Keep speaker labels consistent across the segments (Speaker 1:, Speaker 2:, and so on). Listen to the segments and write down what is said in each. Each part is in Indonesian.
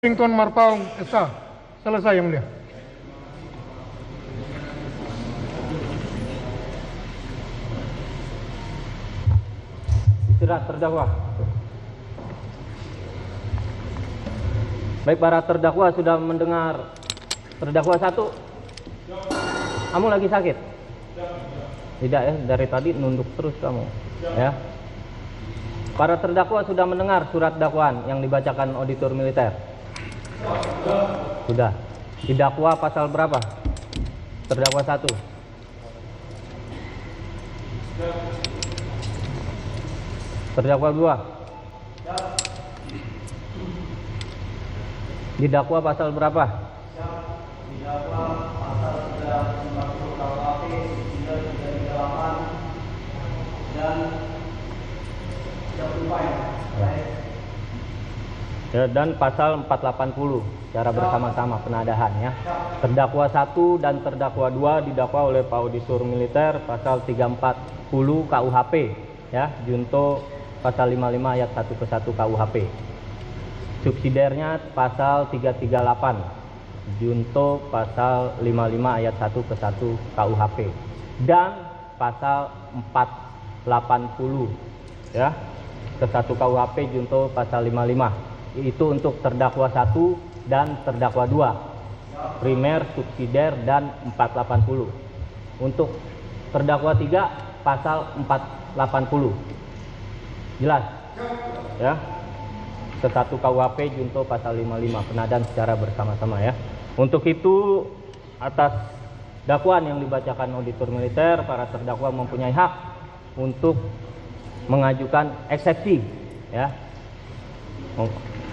Speaker 1: Tuan Marpaung Esa. Selesai yang mulia.
Speaker 2: Istirahat terdakwa. Baik, para terdakwa sudah mendengar. Terdakwa satu, kamu lagi sakit? Tidak ya, dari tadi nunduk terus kamu ya. Para terdakwa sudah mendengar surat dakwaan yang dibacakan auditor militer? Sudah. Didakwa pasal berapa? Terdakwa satu. Terdakwa dua. Didakwa pasal berapa?
Speaker 3: Didakwa pasal 340 KUHP 338 dan 34.
Speaker 2: Ya, dan pasal 480 secara bersama-sama penadahan ya. Terdakwa 1 dan terdakwa 2 didakwa oleh Pak Auditor Militer pasal 340 KUHP ya, junto pasal 55 ayat 1 ke 1 KUHP. Subsidiarnya pasal 338 junto pasal 55 ayat 1 ke 1 KUHP dan pasal 480 ya ke 1 KUHP junto pasal 55. Itu untuk terdakwa 1 dan terdakwa 2, primer, subsidiar, dan 480. Untuk terdakwa 3 pasal 480. Jelas ya, ke 1 KUHP junto pasal 55 penadahan secara bersama-sama ya. Untuk itu, atas dakwaan yang dibacakan auditor militer, para terdakwa mempunyai hak untuk mengajukan eksepsi ya,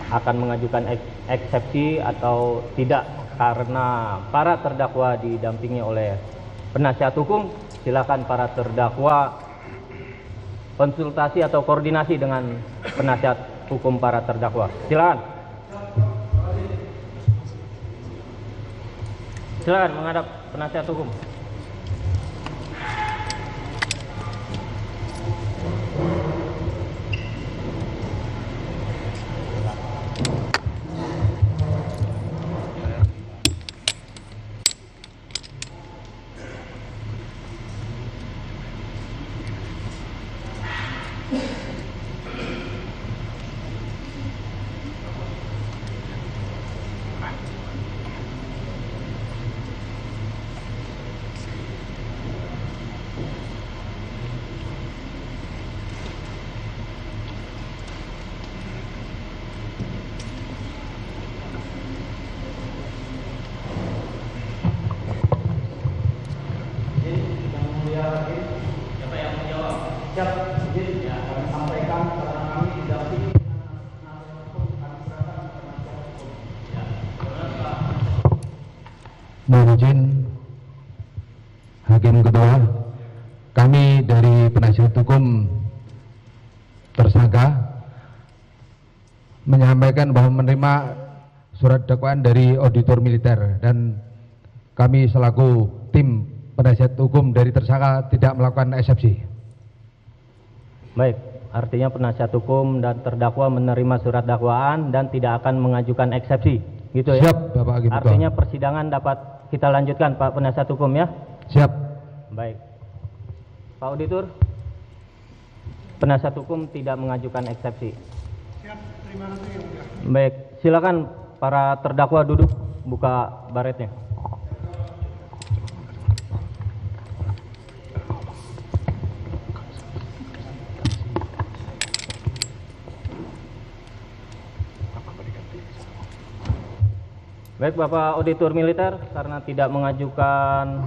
Speaker 2: akan mengajukan eksepsi atau tidak karena para terdakwa didampingi oleh penasihat hukum. Silakan para terdakwa konsultasi atau koordinasi dengan penasihat hukum para terdakwa. Silakan. Silakan menghadap penasihat hukum.
Speaker 3: Siapa yang menjawab? Siap, izin ya, kami sampaikan karena kami didampingi dengan nasihat hukum, kami serahkan ke nasihat hukum. Ya,
Speaker 4: Mohon izin Hakim Ketua, kami dari penasihat hukum tersangka menyampaikan bahwa menerima surat dakwaan dari auditor militer dan kami selaku tim penasihat hukum dari tersangka tidak melakukan eksepsi.
Speaker 2: Baik, artinya penasihat hukum dan terdakwa menerima surat dakwaan dan tidak akan mengajukan eksepsi, gitu ya?
Speaker 4: Siap, Bapak Hakim Ketua.
Speaker 2: Artinya persidangan dapat kita lanjutkan, Pak penasihat hukum ya?
Speaker 4: Siap.
Speaker 2: Baik. Pak Auditor, penasihat hukum tidak mengajukan eksepsi.
Speaker 1: Siap, terima kasih yang mulia.
Speaker 2: Baik, silakan para terdakwa duduk, buka baretnya. Baik, Bapak Auditor Militer, karena tidak mengajukan